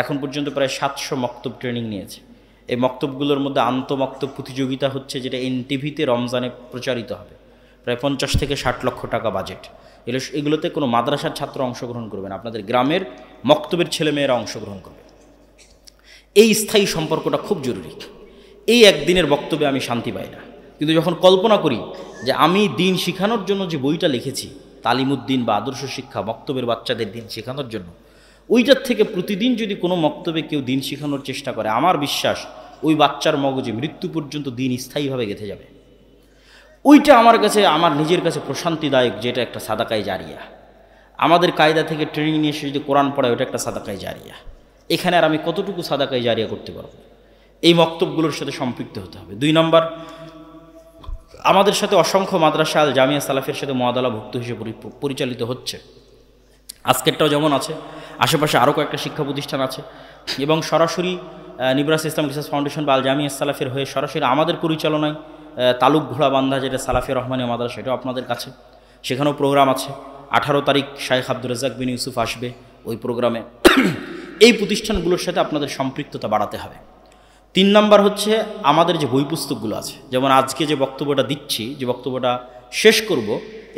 এখন পর্যন্ত প্রায় 700 মক্তব ট্রেনিং নিয়েছে। এই মক্তবগুলোর মধ্যে আন্তঃমক্তব প্রতিযোগিতা হচ্ছে, যেটা এনটিভিতে রমজানে প্রচারিত হবে। প্রায় 50 থেকে 60 লক্ষ টাকা বাজেট। এগুলোতে কোনো মাদ্রাসার ছাত্র অংশগ্রহণ করবে না, আপনাদের গ্রামের মক্তবের ছেলেমেয়েরা অংশগ্রহণ করবে। এই স্থায়ী সম্পর্কটা খুব জরুরি। এই একদিনের বক্তব্যে আমি শান্তি পাই না, কিন্তু যখন কল্পনা করি যে আমি দিন শেখানোর জন্য যে বইটা লিখেছি, তালিমুদ্দিন বা আদর্শ শিক্ষা, মক্তবের বাচ্চাদের দিন শেখানোর জন্য, ওইটার থেকে প্রতিদিন যদি কোনো মক্তবে কেউ দিন শেখানোর চেষ্টা করে, আমার বিশ্বাস ওই বাচ্চার মগজে মৃত্যু পর্যন্ত দিন স্থায়ীভাবে গেঁথে যাবে। ওইটা আমার কাছে, আমার নিজের কাছে প্রশান্তিদায়ক, যেটা একটা সাদাকায়ে জারিয়া। আমাদের কায়দা থেকে ট্রেনিং নিয়ে এসে যদি কোরআন পড়ায়, ওটা একটা সাদাকায়ে জারিয়া। এখানে আর আমি কতটুকু সাদাকায়ে জারিয়া করতে পারবো? এই মক্তবগুলোর সাথে সম্পৃক্ত হতে হবে। 2 নম্বর, আমাদের সাথে অসংখ্য মাদ্রাসা আল জামিয়া সালাফের সাথে মুআদালাভুক্ত হিসেবে পরিচালিত হচ্ছে। আজকেরটাও যেমন আছে, আশেপাশে আরও কয়েকটা শিক্ষা প্রতিষ্ঠান আছে, এবং সরাসরি নিবরাস ইসলাম রিসার্চ ফাউন্ডেশন বা আল জামিয়া সালাফের হয়ে সরাসরি আমাদের পরিচালনায় তালুক ঘোড়াবান্ধা, যেটা সালাফিয়া রহমানিয়া মাদ্রাসা, সেটাও আপনাদের কাছে, সেখানেও প্রোগ্রাম আছে। 18 তারিখ শাইখ আব্দুর রাজ্জাক বিন ইউসুফ আসবে ওই প্রোগ্রামে। এই প্রতিষ্ঠানগুলোর সাথে আপনাদের সম্পৃক্ততা বাড়াতে হবে। 3 নম্বর হচ্ছে, আমাদের যে বই পুস্তকগুলো আছে, যেমন আজকে যে বক্তব্যটা দিচ্ছি, যে বক্তব্যটা শেষ করব,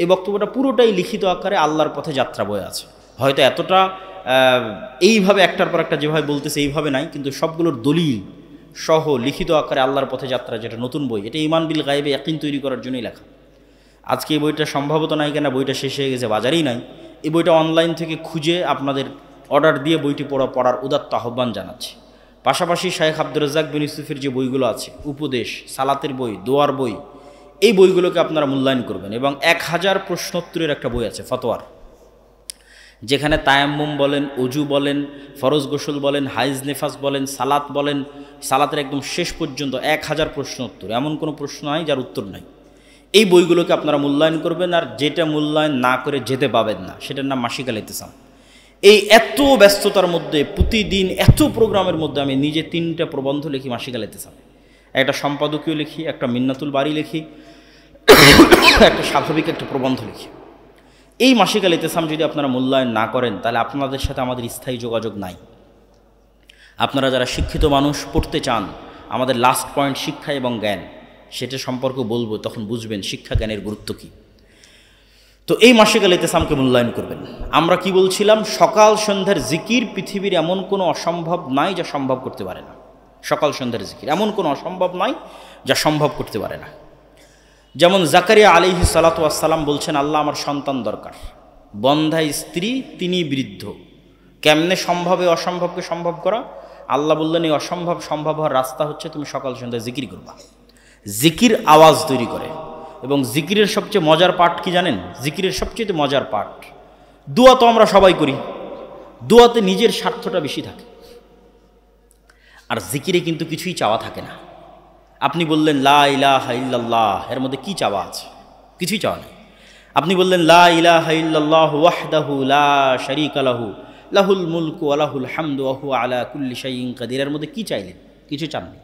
এই বক্তব্যটা পুরোটাই লিখিত আকারে আল্লাহর পথে যাত্রা বয়ে আছে। হয়তো এতটা এইভাবে একটার পর একটা যেভাবে বলতেছে এইভাবে নাই, কিন্তু সবগুলোর দলিল সহ লিখিত আকারে আল্লাহর পথে যাত্রা, যেটা নতুন বই, এটা ঈমান বিল গায়বে ইয়াকিন তৈরি করার জন্যই লেখা। আজকে এই বইটা সম্ভবত নাই, কেন বইটা শেষ হয়ে গেছে, বাজারেই নাই। এই বইটা অনলাইন থেকে খুঁজে আপনাদের অর্ডার দিয়ে বইটি পড়ার উদাত্ত আহ্বান জানাচ্ছি। পাশাপাশি শাইখ আব্দুর রাজ্জাক বিন ইউসুফের যে বইগুলো আছে, উপদেশ, সালাতের বই, দোয়ার বই, এই বইগুলোকে আপনারা মূল্যায়ন করবেন। এবং 1000 প্রশ্নোত্তরের একটা বই আছে ফতোয়ার, যেখানে তায়াম্মুম বলেন, অজু বলেন, ফরজ গোসল বলেন, হাইজ নেফাস বলেন, সালাত বলেন, সালাতের একদম শেষ পর্যন্ত 1000 প্রশ্ন উত্তর। এমন কোনো প্রশ্ন নাই যার উত্তর নাই। এই বইগুলোকে আপনারা মূল্যায়ন করবেন। আর যেটা মূল্যায়ন না করে যেতে পাবেন না, সেটার নাম মাসিক আল ইতিসাম। এই এত ব্যস্ততার মধ্যে, প্রতিদিন এত প্রোগ্রামের মধ্যে আমি নিজে 3টা প্রবন্ধ লিখি মাসিক আল ইতিসামে। একটা সম্পাদকীয় লিখি, একটা মিন্নাতুল বাড়ি লিখি, একটা স্বাভাবিক একটা প্রবন্ধ লিখি। এই মাসিক আল ইতিসাম যদি আপনারা মূল্যায়ন না করেন, তাহলে আপনাদের সাথে আমাদের স্থায়ী যোগাযোগ নাই। আপনারা যারা শিক্ষিত মানুষ, পড়তে চান, আমাদের লাস্ট পয়েন্ট শিক্ষা এবং জ্ঞান, সেটা সম্পর্কে বলবো, তখন বুঝবেন শিক্ষা জ্ঞানের গুরুত্ব কী। তো এই মাসিক আল ইতিসামকে মূল্যায়ন করবেন। আমরা কি বলছিলাম? সকাল সন্ধ্যার জিকির পৃথিবীর এমন কোনো অসম্ভব নাই যা সম্ভব করতে পারে না। সকাল সন্ধ্যার জিকির এমন কোনো অসম্ভব নাই যা সম্ভব করতে পারে না। যেমন জাকারিয়া আলাইহিস সালাতু ওয়াস সালাম বলছেন, আল্লাহ আমার সন্তান দরকার, বন্ধা স্ত্রী, তিনি বৃদ্ধ, কেমনে সম্ভব এই অসম্ভবকে সম্ভব করা? আল্লাহ বললেন, এই অসম্ভব সম্ভব হওয়ার রাস্তা হচ্ছে তুমি সকাল সন্ধ্যায় জিকির করবা। জিকির আওয়াজ তৈরি করে। এবং জিকিরের সবচেয়ে মজার পাঠ কি জানেন? জিকিরের সবচেয়ে মজার পাঠ, দোয়া তো আমরা সবাই করি, দোয়াতে নিজের স্বার্থটা বেশি থাকে, আর জিকিরে কিন্তু কিছুই চাওয়া থাকে না। আপনি বললেন লা ইলাহা ইল্লাল্লাহ, এর মধ্যে কি চাওয়া আছে? কিছুই চাওয়া নেই। আপনি বললেন লা ইলাহা ইল্লাল্লাহু ওয়াহদাহু লা শারীকা লাহু লাহুল মুলকু ওয়া লাহুল হামদু ওয়া হুয়া আলা কুল্লি শাইইন কাদির, এর মধ্যে কি চাইলেন? কিছু চাননি।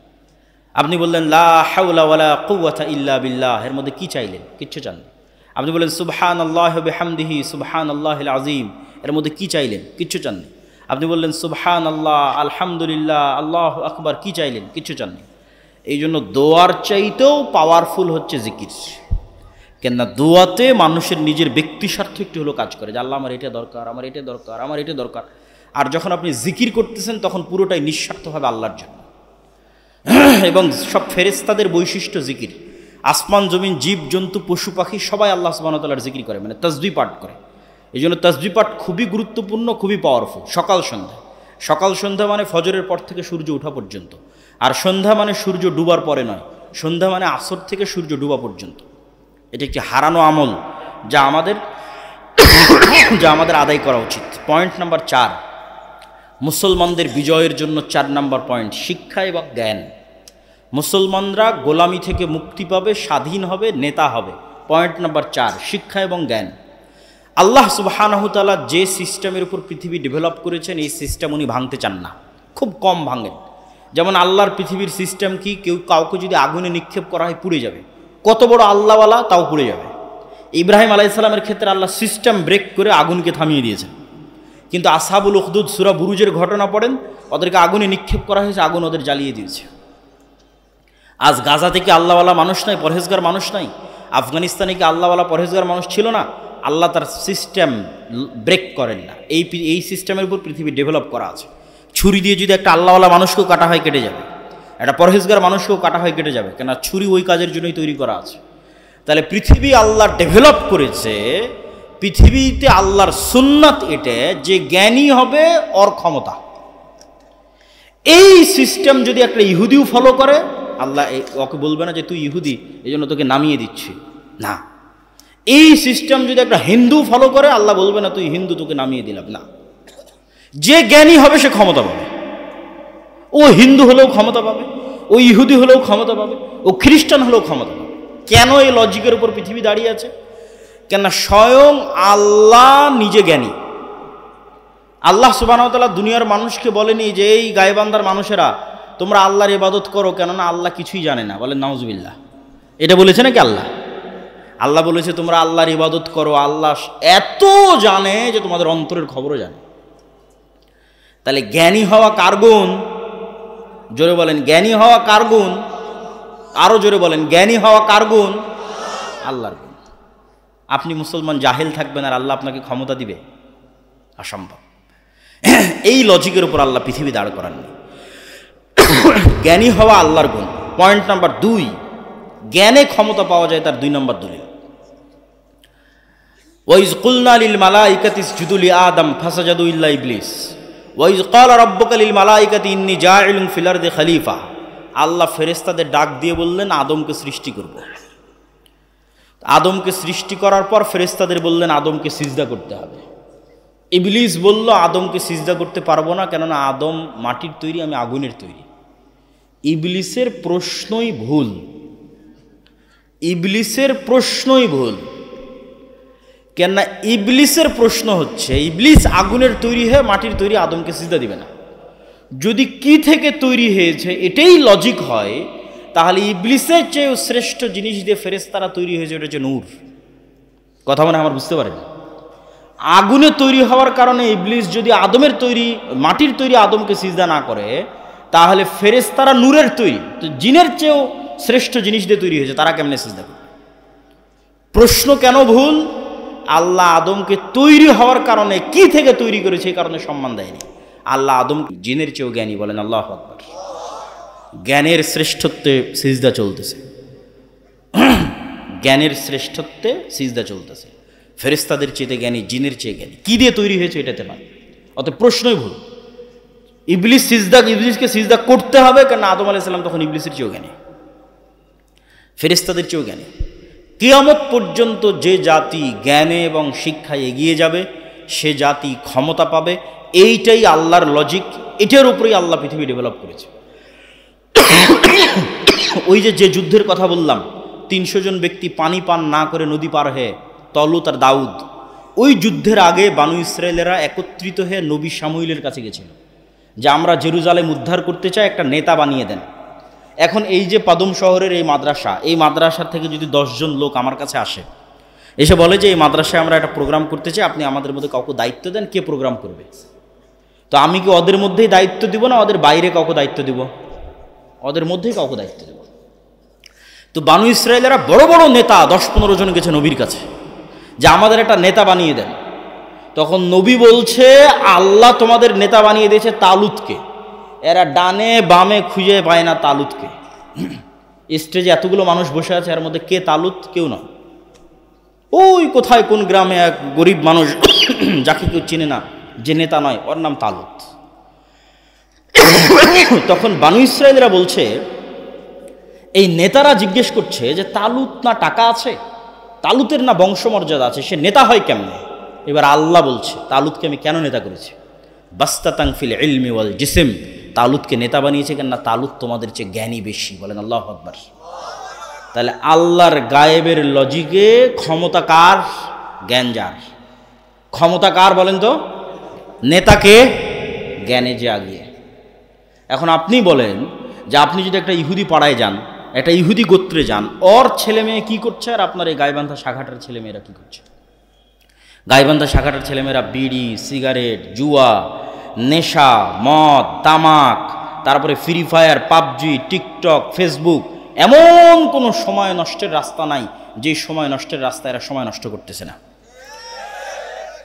আপনি বললেন লা হাওলা ওয়ালা কুওয়াতা ইল্লা বিল্লাহ, এর মধ্যে কি চাইলেন? কিচ্ছু চাননি। আপনি বললেন সুবহানাল্লাহি ওয়া বিহামদিহি সুবহানাল্লাহিল আযীম, এর মধ্যে কি চাইলেন? কিচ্ছু চাননি। আপনি বললেন সুবহানাল্লাহ আলহামদুলিল্লাহ আল্লাহু আকবার, কি চাইলেন? কিচ্ছু চাননি। এই জন্য দোয়ার চাইতেও পাওয়ারফুল হচ্ছে জিকির। কেননা দোয়াতে মানুষের নিজের ব্যক্তি স্বার্থ একটু হলো কাজ করে, যে আল্লাহ আমার এটা দরকার, আমার এটা দরকার, আমার এটা দরকার। আর যখন আপনি জিকির করতেছেন তখন পুরোটাই নিঃস্বার্থভাবে আল্লাহর জন্য। এবং সব ফেরেশতাদের বৈশিষ্ট্য জিকির। আসমান জমিন জীব জন্তু পশু পাখি সবাই আল্লাহ সুবহানাহু ওয়া তাআলার জিকির করে, মানে তাসবিহ পাঠ করে। এই জন্য তাসবিহ পাঠ খুবই গুরুত্বপূর্ণ, খুবই পাওয়ারফুল। সকাল সন্ধ্যা, সকাল সন্ধ্যা মানে ফজরের পর থেকে সূর্য ওঠা পর্যন্ত, আর সন্ধ্যা মানে সূর্য ডুবার পরে নয়, সন্ধ্যা মানে আসর থেকে সূর্য ডুবা পর্যন্ত। এটি একটি হারানো আমল যা আমাদের আদায় করা উচিত। পয়েন্ট নাম্বার 4, মুসলমানদের বিজয়ের জন্য 4 নাম্বার পয়েন্ট, শিক্ষা এবং জ্ঞান। মুসলমানরা গোলামি থেকে মুক্তি পাবে, স্বাধীন হবে, নেতা হবে। পয়েন্ট নাম্বার 4, শিক্ষা এবং জ্ঞান। আল্লাহ সুবহানাহু ওয়া তাআলা যে সিস্টেমের উপর পৃথিবী ডেভেলপ করেছেন, এই সিস্টেম উনি ভাঙতে চান না, খুব কম ভাঙেন। যেমন আল্লাহর পৃথিবীর সিস্টেম কি, কাউকে যদি আগুনে নিক্ষেপ করা হয় পুড়ে যাবে, কত বড় আল্লাহওয়ালা তাও পুড়ে যাবে। ইব্রাহিম আলাইহিস সালামের ক্ষেত্রে আল্লাহ সিস্টেম ব্রেক করে আগুনকে থামিয়ে দিয়েছেন। কিন্তু আসহাবুল উখদুদ সূরা বুরুজের ঘটনা পড়েন, ওদেরকে আগুনে নিক্ষেপ করা হয়েছে, আগুন ওদের জ্বালিয়ে দিয়েছে। আজ গাজা থেকে আল্লাহওয়ালা মানুষ নাই, পরহেজগার মানুষ নাই। আফগানিস্তানে কি আল্লাহওয়ালা পরহেজগার মানুষ ছিল না? আল্লাহ তার সিস্টেম ব্রেক করেন না। এই সিস্টেমের উপর পৃথিবী ডেভেলপ করা আছে। ছুরি দিয়ে যদি একটা আল্লাহওয়ালা মানুষকেও কাটা হয় কেটে যাবে, একটা পরহেজগার মানুষকেও কাটা হয় কেটে যাবে, কেন ছুরি ওই কাজের জন্যই তৈরি করা আছে। তাহলে পৃথিবী আল্লাহ ডেভেলপ করেছে, পৃথিবীতে আল্লাহর সুন্নাত এটা যে জ্ঞানী হবে ওর ক্ষমতা। এই সিস্টেম যদি একটা ইহুদিও ফলো করে, আল্লাহ ওকে বলবে না যে তুই ইহুদি এই জন্য তোকে নামিয়ে দিচ্ছি, না। এই সিস্টেম যদি একটা হিন্দু ফলো করে, আল্লাহ বলবে না তুই হিন্দু, তোকে নামিয়ে দিলাম, না। যে জ্ঞানী হবে সে ক্ষমতা পাবে। ও হিন্দু হলেও ক্ষমতা পাবে, ও ইহুদি হলেও ক্ষমতা পাবে, ও খ্রিস্টান হলেও ক্ষমতা পাবে। কেন এই লজিকের উপর পৃথিবী দাঁড়িয়ে আছে? কেন স্বয়ং আল্লাহ নিজে জ্ঞানী। আল্লাহ সুবহানাহু ওয়া তাআলা দুনিয়ার মানুষকে বলেনি যে এই গায়বান্দার মানুষেরা তোমরা আল্লাহর ইবাদত করো, কেননা আল্লাহ কিছুই জানে না। বলেন নাউজুবিল্লাহ, এটা বলেছে নাকি আল্লাহ? আল্লাহ বলেছে তোমরা আল্লাহর ইবাদত করো, আল্লাহ এত জানে যে তোমাদের অন্তরের খবরও জানে। তাহলে জ্ঞানী হওয়া কার গুণ? জোরে বলেন, জ্ঞানী হওয়া কার গুণ? আরো জোরে বলেন, জ্ঞানী হওয়া কার গুণ? আল্লাহর গুণ। আপনি মুসলমান জাহেল থাকবেন আর আল্লাহ আপনাকে ক্ষমতা দিবে? অসম্ভব। এই লজিকের উপর আল্লাহ পৃথিবী দাঁড় করাননি। জ্ঞানী হওয়া আল্লাহর গুণ। পয়েন্ট নাম্বার 2, জ্ঞানে ক্ষমতা পাওয়া যায় তার 2 নম্বর দলিল। ওয়াইজ কুলনা লিল মালাইকাতি ইসজুদু লি আদম ফাসাজাদু ইল্লা ইবলিস ওয়াইজ ক্বালা রাব্বুকা লিল মালাইকাতি ইন্নী জাইলুন ফিল আরদি খলিফা। আল্লাহ ফেরেশতাদের ডাক দিয়ে বললেন আদমকে সৃষ্টি করব। আদমকে সৃষ্টি করার পর ফেরেশতাদের বললেন আদমকে সিজদা করতে হবে। ইবলিস বলল আদমকে সিজদা করতে পারবো না, কেননা আদম মাটির তৈরি, আমি আগুনের তৈরি। ইবলিসের প্রশ্নই ভুল, ইবলিসের প্রশ্নই ভুল। কেননা ইবলিসের প্রশ্ন হচ্ছে ইবলিস আগুনের তৈরি হয়ে মাটির তৈরি, আদমকে সিজদা দিবে না। যদি কি থেকে তৈরি হয়েছে এটাই লজিক হয়, তাহলে ইবলিসের চেয়েও শ্রেষ্ঠ জিনিস দিয়ে ফেরেশতারা তৈরি হয়েছে, এটা হচ্ছে নূর। কথা মানে আমার বুঝতে পারেন? আগুনে তৈরি হওয়ার কারণে ইবলিস যদি আদমের তৈরি, মাটির তৈরি আদমকে সিজদা না করে, তাহলে ফেরেশতারা নূরের তৈরি, তো জিনের চেয়েও শ্রেষ্ঠ জিনিস দিয়ে তৈরি হয়েছে, তারা কেমনে সিজদা করবে? প্রশ্ন কেন ভুল? আল্লাহ আদমকে তৈরি হওয়ার কারণে কি থেকে তৈরি করেছে এই কারণে সম্মান দেয়নি। আল্লাহ আদম জিনের চেয়েও জ্ঞানী। বলেন আল্লাহু আকবার। জ্ঞানের শ্রেষ্ঠত্বে সিজদা চলতেছে, জ্ঞানের শ্রেষ্ঠত্বে সিজদা চলতেছে। ফেরেশতাদের চেয়ে জ্ঞানী, জিনের চেয়ে জ্ঞানী। কি দিয়ে তৈরি হয়েছে এটাতে নয়, অত প্রশ্নই ভুল। ইবলিসকে সিজদা করতে হবে, কেন আদম আলাইহিস সালাম তখন ইবলিসের চেয়েও জ্ঞানী, ফেরেশতাদের চেয়েও জ্ঞানী। কিয়ামত পর্যন্ত যে জাতি জ্ঞানে এবং শিক্ষায় এগিয়ে যাবে সে জাতি ক্ষমতা পাবে। এইটাই আল্লাহর লজিক, এটার উপরেই আল্লাহ পৃথিবী ডেভেলপ করেছে। ওই যে যুদ্ধের কথা বললাম, 300 জন ব্যক্তি পানি পান না করে নদী পার হয়ে তলুত আর দাউদ, ওই যুদ্ধের আগে বানু ইসরায়েলেরা একত্রিত হয়ে নবী শামুইলের কাছে গেছিল যে আমরা জেরুজালেম উদ্ধার করতে চাই, একটা নেতা বানিয়ে দেন। এখন এই যে পাদুম শহরের এই মাদ্রাসা থেকে যদি 10 জন লোক আমার কাছে আসে, এসে বলে যে এই মাদ্রাসায় আমরা একটা প্রোগ্রাম করতে চাই, আপনি আমাদের মধ্যে কাউকে দায়িত্ব দেন, কে প্রোগ্রাম করবে? তো আমি কি ওদের মধ্যেই দায়িত্ব দিব না ওদের বাইরে কাউকে দায়িত্ব দিব? ওদের মধ্যেই কাউকে দায়িত্ব দেব। তো বানু ইসরায়েলেরা বড় বড় নেতা 10-15 জন গেছে নবীর কাছে যে আমাদের একটা নেতা বানিয়ে দেন। তখন নবী বলছে আল্লাহ তোমাদের নেতা বানিয়ে দিয়েছে তালুতকে। এরা ডানে বামে খুঁজে পায় না তালুতকে। স্টেজে এতগুলো মানুষ বসে আছে, এর মধ্যে কে তালুত? কেউ না। ওই কোথায় কোন গ্রামে এক গরিব মানুষ যাকে কেউ চেনে না, যে নেতা নয়, ওর নাম তালুত। তখন বানু ইসরায়েলরা বলছে, এই নেতারা জিজ্ঞেস করছে যে তালুত না টাকা আছে, তালুতের না বংশমর্যাদা আছে, সে নেতা হয় কেমনে? এবার আল্লাহ বলছে তালুতকে আমি কেন নেতা করেছি? বাস্তাতাং ফিল ইলমি ওয়াল জিসম, তালুতকে নেতা বানিয়েছে কেন না তালুত তোমাদের চেয়ে জ্ঞানী বেশি। বলেন আল্লাহু আকবার। তাহলে আল্লাহর গায়েবের লজিকে ক্ষমতা কার? জ্ঞান যার। ক্ষমতা কার বলেন তো? নেতাকে? জ্ঞানে যে আগিয়ে। এখন আপনি বলেন যে আপনি যদি একটা ইহুদি পাড়ায় যান, একটা ইহুদি গোত্রে যান, ওর ছেলে মেয়ে কী করছে আর আপনার এই গাইবান্ধা শাখাটার ছেলেমেয়েরা কী করছে? গাইবান্ধা শাখাটার ছেলেমেয়েরা বিড়ি, সিগারেট, জুয়া, নেশা, মদ, তামাক, তারপরে free fire, PUBG, TikTok, Facebook, এমন কোনো সময় নষ্টের রাস্তা নাই যে সময় নষ্টের রাস্তা এরা সময় নষ্ট করতেছে না।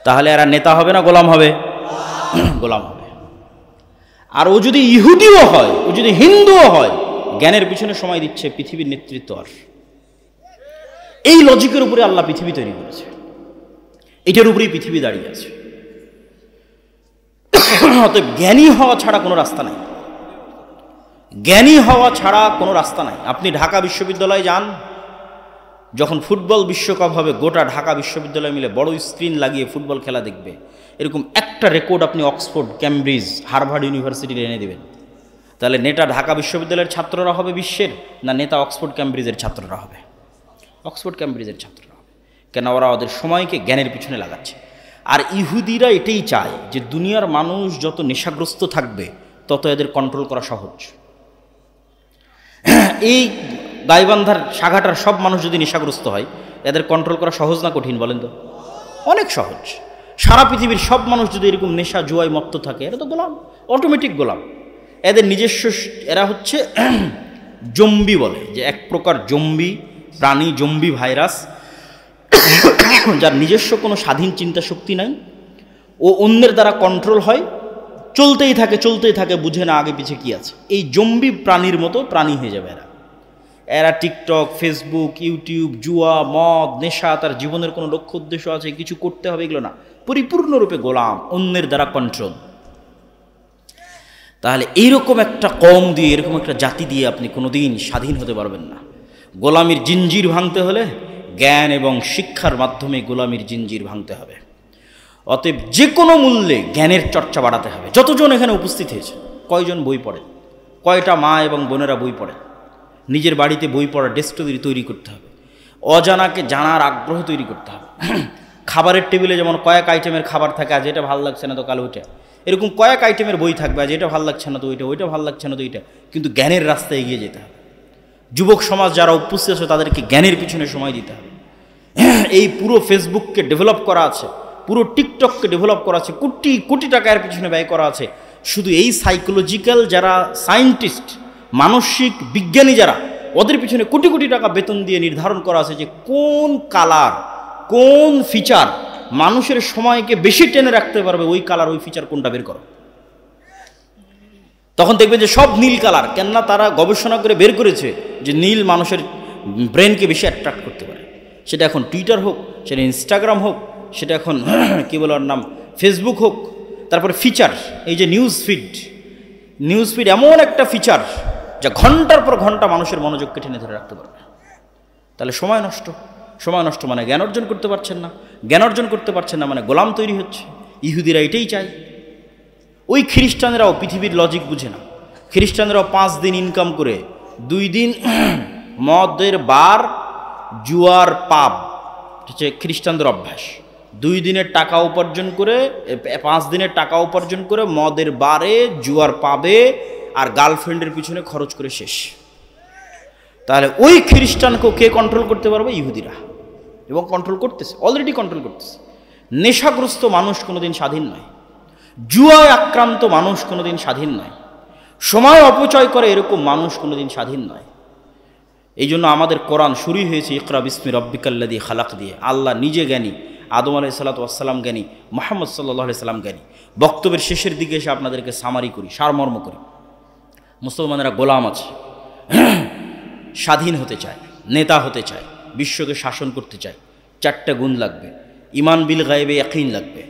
তাহলে এরা নেতা হবে না গোলাম হবে? গোলাম হবে। আর ও যদি ইহুদিও হয়, ও যদি হিন্দুও হয়, জ্ঞানের পিছনে সময় দিচ্ছে পৃথিবীর নেতৃত্ব। আর এই লজিকের উপরে আল্লাহ পৃথিবী তৈরি করেছে, এটার উপরেই পৃথিবী দাঁড়িয়ে আছে। অতএব জ্ঞানী হওয়া ছাড়া কোনো রাস্তা নাই, জ্ঞানী হওয়া ছাড়া কোনো রাস্তা নাই। আপনি ঢাকা বিশ্ববিদ্যালয়ে যান, যখন ফুটবল বিশ্বকাপ হবে গোটা ঢাকা বিশ্ববিদ্যালয় মিলে বড় স্ক্রিন লাগিয়ে ফুটবল খেলা দেখবে, এরকম একটা রেকর্ড আপনি অক্সফোর্ড, ক্যামব্রিজ, হার্ভার্ড ইউনিভার্সিটির এনে দেবেন। তাহলে নেতা ঢাকা বিশ্ববিদ্যালয়ের ছাত্ররা হবে বিশ্বের, না নেতা অক্সফোর্ড ক্যামব্রিজের ছাত্ররা হবে? অক্সফোর্ড ক্যামব্রিজের ছাত্ররা হবে। কেন? ওরা ওদের সময়কে জ্ঞানের পিছনে লাগাচ্ছে। আর ইহুদিরা এটাই চায় যে দুনিয়ার মানুষ যত নেশাগ্রস্ত থাকবে তত এদের কন্ট্রোল করা সহজ। এই গাইবান্ধার শাখাটার সব মানুষ যদি নেশাগ্রস্ত হয়, এদের কন্ট্রোল করা সহজ না কঠিন বলেন তো? অনেক সহজ। সারা পৃথিবীর সব মানুষ যদি এরকম নেশা জুয়ায় মত্ত থাকে, এরা তো গোলাম, অটোমেটিক গোলাম। এদের নিজস্ব, এরা হচ্ছে জম্বি বলে, যে এক প্রকার জম্বি প্রাণী, জম্বি ভাইরাস, যার নিজস্ব কোনো স্বাধীন চিন্তা শক্তি নাই, ও অন্যের দ্বারা কন্ট্রোল হয়, চলতেই থাকে, বুঝে না আগে পিছে কি আছে। এই জম্বি প্রাণীর মতো প্রাণী হয়ে যাবে এরা। টিকটক, ফেসবুক, ইউটিউব, জুয়া, মদ, নেশা, তার জীবনের কোনো লক্ষ্য উদ্দেশ্য আছে, কিছু করতে হবে, এগুলো না, পরিপূর্ণরূপে গোলাম, অন্যের দ্বারা কন্ট্রোল। তাহলে এইরকম একটা কওম দিয়ে, এরকম একটা জাতি দিয়ে আপনি কোনোদিন স্বাধীন হতে পারবেন না। গোলামির জিঞ্জির ভাঙতে হলে জ্ঞান এবং শিক্ষার মাধ্যমে গোলামির জিঞ্জির ভাঙতে হবে। অতএব যে কোনো মূল্যে জ্ঞানের চর্চা বাড়াতে হবে। যতজন এখানে উপস্থিত হয়েছে, কয়জন বই পড়ে? কয়টা মা এবং বোনেরা বই পড়ে? নিজের বাড়িতে বই পড়ার ডেস্ক তৈরি করতে হবে। অজানাকে জানার আগ্রহ তৈরি করতে হবে। খাবারের টেবিলে যেমন কয়েক আইটেমের খাবার থাকে, আজ এটা ভালো লাগছে না তো কাল ওইটা, এরকম কয়েক আইটেমের বই থাকবে, আজ এটা ভালো লাগছে না তো ওইটা, ওইটা ভালো লাগছে না তো ওইটা, কিন্তু জ্ঞানের রাস্তায় এগিয়ে যেতে হবে। যুবক সমাজ যারা উপস্থিত আছে তাদেরকে জ্ঞানের পিছনে সময় দিতে হবে। এই পুরো ফেসবুককে ডেভেলপ করা আছে, পুরো টিকটককে ডেভেলপ করা আছে, কোটি কোটি টাকা এর পিছনে ব্যয় করা আছে। শুধু এই সাইকোলজিক্যাল যারা সায়েন্টিস্ট, মানসিক বিজ্ঞানী যারা, ওদের পিছনে কোটি কোটি টাকা বেতন দিয়ে নির্ধারণ করা আছে যে কোন কালার, কোন ফিচার মানুষের সময়কে বেশি টেনে রাখতে পারবে, ওই কালার, ওই ফিচার কোনটা বের করো। তখন দেখবেন যে সব নীল কালার। কেননা তারা গবেষণা করে বের করেছে যে নীল মানুষের ব্রেনকে বেশি অ্যাট্রাক্ট করতে পারে। সেটা এখন টুইটার হোক, সেটা ইনস্টাগ্রাম হোক, সেটা এখন কী বলে ওর নাম, ফেসবুক হোক। তারপরে ফিচার, এই যে নিউজ ফিড এমন একটা ফিচার যা ঘন্টার পর ঘন্টা মানুষের মনোযোগকে টেনে ধরে রাখতে পারবে। তাহলে সময় নষ্ট মানে জ্ঞান অর্জন করতে পারছেন না, জ্ঞান অর্জন করতে পারছেন না মানে গোলাম তৈরি হচ্ছে। ইহুদিরা এটাই চায়। ওই খ্রিস্টানরাও পৃথিবীর লজিক বুঝে না। খ্রিস্টানরাও 5 দিন ইনকাম করে 2 দিন মদের বার, জুয়ার পাব হচ্ছে খ্রিস্টানদের অভ্যাস। 2 দিনের টাকা উপার্জন করে, 5 দিনের টাকা উপার্জন করে মদের বারে, জুয়ার পাবে আর গার্লফ্রেন্ডের পিছনে খরচ করে শেষ। তাহলে ওই খ্রিস্টানকেও কে কন্ট্রোল করতে পারবে? ইহুদিরা, এবং কন্ট্রোল করতেছে, অলরেডি কন্ট্রোল করতেছে। নেশাগ্রস্ত মানুষ কোনোদিন স্বাধীন নয়, জুয়ায় আক্রান্ত মানুষ কোনোদিন স্বাধীন নয়, সময় অপচয় করে এরকম মানুষ কোনোদিন স্বাধীন নয়। এই জন্য আমাদের কোরআন শুরুই হয়েছে ইকরা বিসমি রব্বিকাল্লাযী খালাক দিয়ে। আল্লাহ নিজে জ্ঞানী, আদম আলাইহিস সালাতু ওয়াস সালাম জ্ঞানী, মুহাম্মদ সাল্লাল্লাহু আলাইহি সাল্লাম জ্ঞানী। বক্তব্যের শেষের দিকে এসে আপনাদেরকে সামারি করি, সারমর্ম করি। মুসলমানেরা গোলাম আছে, স্বাধীন হতে চায়, নেতা হতে চায়, বিশ্বকে শাসন করতে চায়। চারটা গুণ লাগবে: ঈমান বিল গায়বে ইয়াকিন লাগবে,